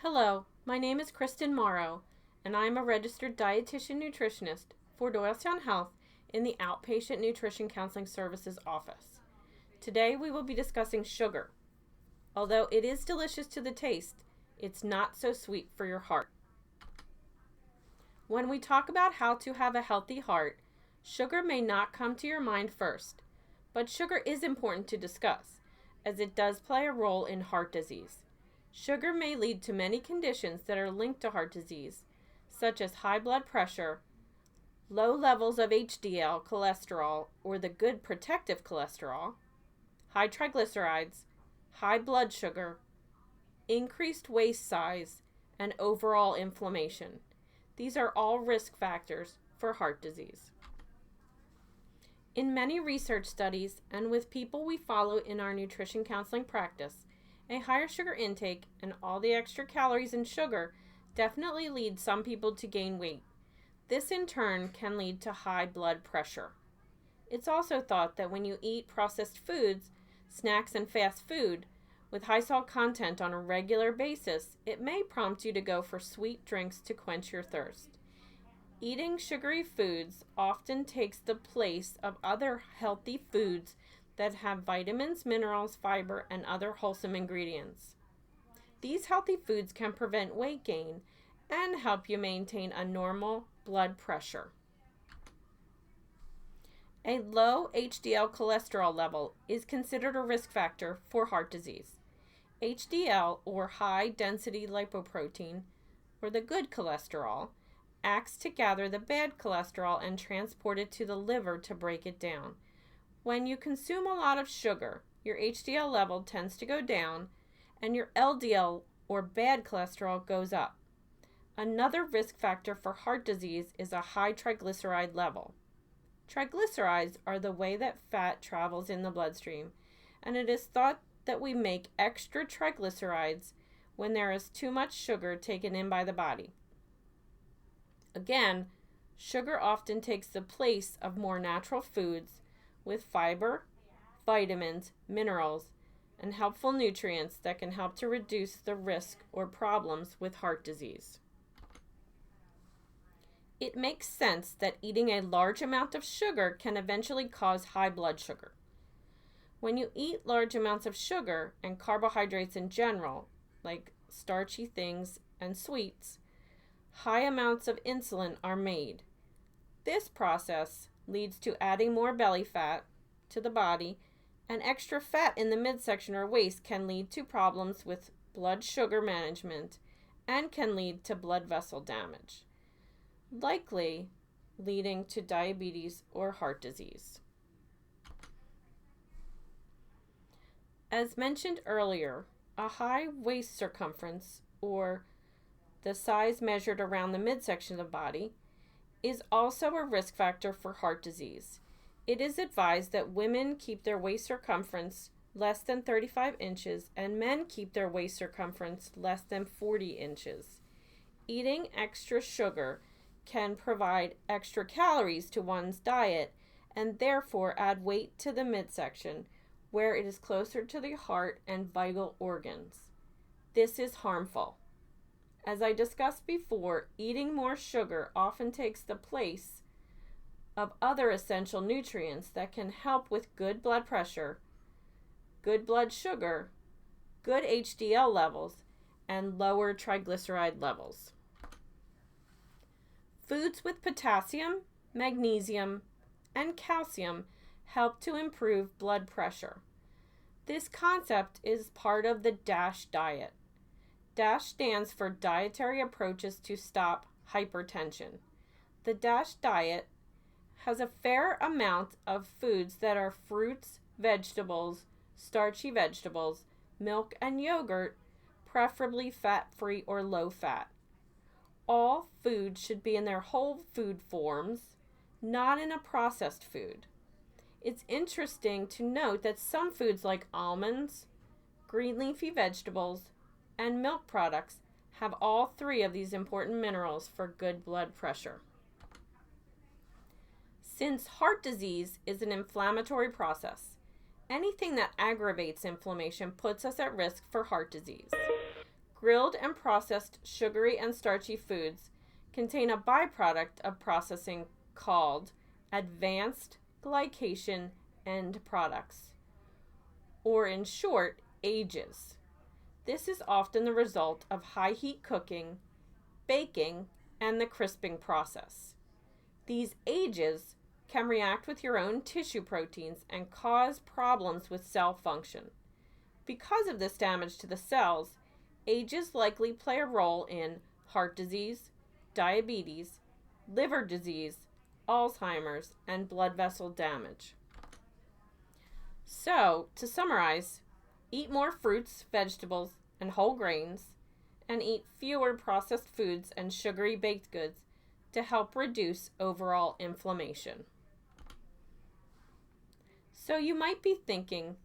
Hello, my name is Kristin Morrow, and I am a registered dietitian-nutritionist for Doylestown Health in the Outpatient Nutrition Counseling Services office. Today we will be discussing sugar. Although it is delicious to the taste, it's not so sweet for your heart. When we talk about how to have a healthy heart, sugar may not come to your mind first, but sugar is important to discuss, as it does play a role in heart disease. Sugar may lead to many conditions that are linked to heart disease, such as high blood pressure, low levels of HDL cholesterol or the good protective cholesterol, high triglycerides, high blood sugar, increased waist size, and overall inflammation. These are all risk factors for heart disease. In many research studies and with people we follow in our nutrition counseling practice, a higher sugar intake and all the extra calories in sugar definitely lead some people to gain weight. This in turn can lead to high blood pressure. It's also thought that when you eat processed foods, snacks, and fast food with high salt content on a regular basis, it may prompt you to go for sweet drinks to quench your thirst. Eating sugary foods often takes the place of other healthy foods that have vitamins, minerals, fiber, and other wholesome ingredients. These healthy foods can prevent weight gain and help you maintain a normal blood pressure. A low HDL cholesterol level is considered a risk factor for heart disease. HDL, or high density lipoprotein, or the good cholesterol, acts to gather the bad cholesterol and transport it to the liver to break it down. When you consume a lot of sugar, your HDL level tends to go down and your LDL, or bad cholesterol, goes up. Another risk factor for heart disease is a high triglyceride level. Triglycerides are the way that fat travels in the bloodstream, and it is thought that we make extra triglycerides when there is too much sugar taken in by the body. Again, sugar often takes the place of more natural foods with fiber, vitamins, minerals, and helpful nutrients that can help to reduce the risk or problems with heart disease. It makes sense that eating a large amount of sugar can eventually cause high blood sugar. When you eat large amounts of sugar and carbohydrates in general, like starchy things and sweets, high amounts of insulin are made. This process leads to adding more belly fat to the body, and extra fat in the midsection or waist can lead to problems with blood sugar management and can lead to blood vessel damage, likely leading to diabetes or heart disease. As mentioned earlier, a high waist circumference, or the size measured around the midsection of the body, is also a risk factor for heart disease. It is advised that women keep their waist circumference less than 35 inches and men keep their waist circumference less than 40 inches. Eating extra sugar can provide extra calories to one's diet and therefore add weight to the midsection, where it is closer to the heart and vital organs. This is harmful. As I discussed before, eating more sugar often takes the place of other essential nutrients that can help with good blood pressure, good blood sugar, good HDL levels, and lower triglyceride levels. Foods with potassium, magnesium, and calcium help to improve blood pressure. This concept is part of the DASH diet. DASH stands for Dietary Approaches to Stop Hypertension. The DASH diet has a fair amount of foods that are fruits, vegetables, starchy vegetables, milk, and yogurt, preferably fat-free or low-fat. All foods should be in their whole food forms, not in a processed food. It's interesting to note that some foods like almonds, green leafy vegetables, and milk products have all three of these important minerals for good blood pressure. Since heart disease is an inflammatory process, anything that aggravates inflammation puts us at risk for heart disease. Grilled and processed sugary and starchy foods contain a byproduct of processing called advanced glycation end products, or in short, AGEs. This is often the result of high heat cooking, baking, and the crisping process. These AGEs can react with your own tissue proteins and cause problems with cell function. Because of this damage to the cells, AGEs likely play a role in heart disease, diabetes, liver disease, Alzheimer's, and blood vessel damage. So, to summarize, eat more fruits, vegetables, and whole grains, and eat fewer processed foods and sugary baked goods to help reduce overall inflammation. So you might be thinking,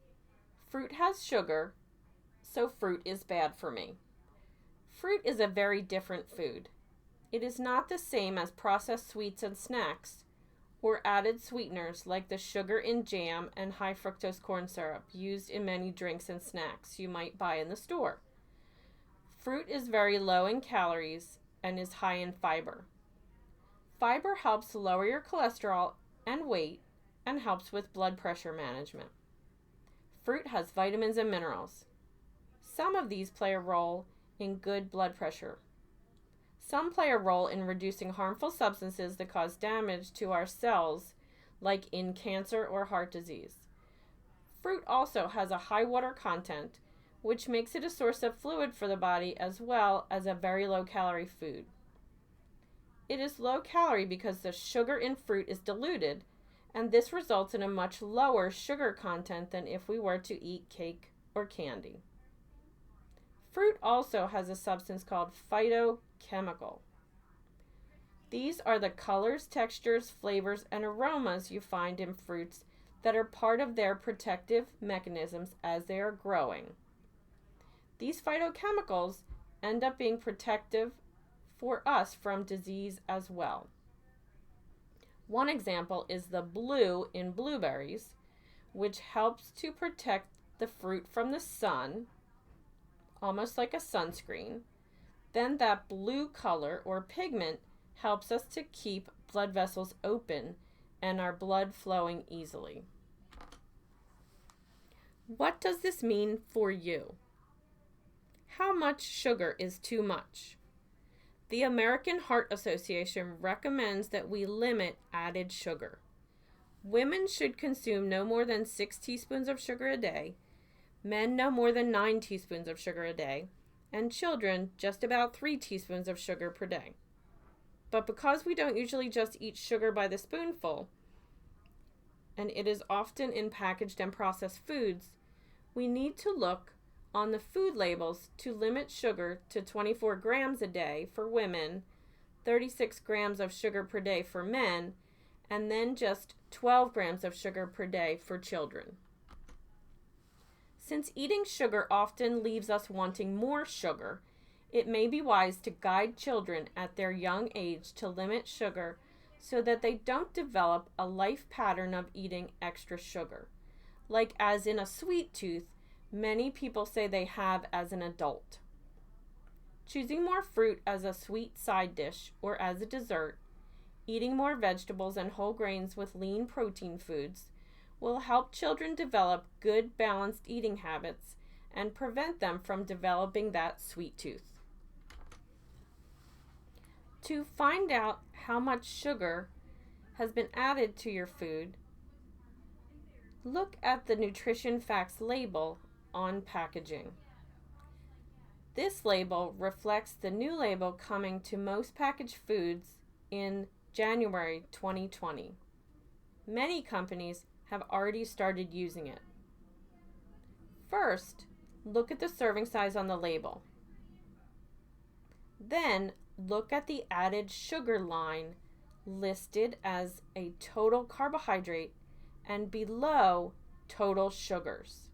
fruit has sugar, so fruit is bad for me. Fruit is a very different food. It is not the same as processed sweets and snacks, or added sweeteners like the sugar in jam and high fructose corn syrup used in many drinks and snacks you might buy in the store. Fruit is very low in calories and is high in fiber. Fiber helps lower your cholesterol and weight and helps with blood pressure management. Fruit has vitamins and minerals. Some of these play a role in good blood pressure. Some play a role in reducing harmful substances that cause damage to our cells, like in cancer or heart disease. Fruit also has a high water content, which makes it a source of fluid for the body as well as a very low calorie food. It is low calorie because the sugar in fruit is diluted, and this results in a much lower sugar content than if we were to eat cake or candy. Fruit also has a substance called phytochemical. These are the colors, textures, flavors, and aromas you find in fruits that are part of their protective mechanisms as they are growing. These phytochemicals end up being protective for us from disease as well. One example is the blue in blueberries, which helps to protect the fruit from the sun, almost like a sunscreen. Then that blue color or pigment helps us to keep blood vessels open and our blood flowing easily. What does this mean for you? How much sugar is too much? The American Heart Association recommends that we limit added sugar. Women should consume no more than 6 teaspoons of sugar a day, men no more than 9 teaspoons of sugar a day, and children just about 3 teaspoons of sugar per day. But because we don't usually just eat sugar by the spoonful, and it is often in packaged and processed foods, we need to look on the food labels to limit sugar to 24 grams a day for women, 36 grams of sugar per day for men, and then just 12 grams of sugar per day for children. Since eating sugar often leaves us wanting more sugar, it may be wise to guide children at their young age to limit sugar so that they don't develop a life pattern of eating extra sugar, like as in a sweet tooth many people say they have as an adult. Choosing more fruit as a sweet side dish or as a dessert, eating more vegetables and whole grains with lean protein foods will help children develop good balanced eating habits and prevent them from developing that sweet tooth. To find out how much sugar has been added to your food, look at the nutrition facts label on packaging. This label reflects the new label coming to most packaged foods in January 2020. Many companies have already started using it. First, look at the serving size on the label. Then, look at the added sugar line listed as a total carbohydrate and below total sugars.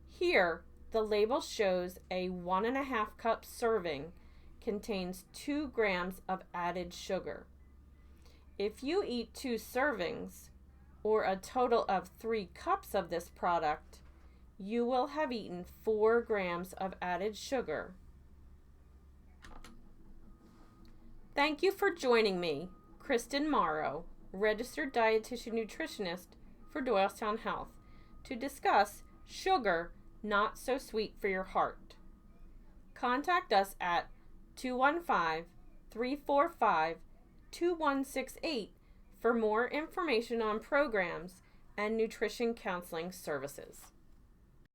Here, the label shows a 1.5 cup serving contains 2 grams of added sugar. If you eat 2 servings, or a total of 3 cups of this product, you will have eaten 4 grams of added sugar Thank you for joining me, Kristin Morrow, registered dietitian-nutritionist for Doylestown Health, to discuss sugar not so sweet for your heart. Contact us at 215-345-2168 for more information on programs and nutrition counseling services.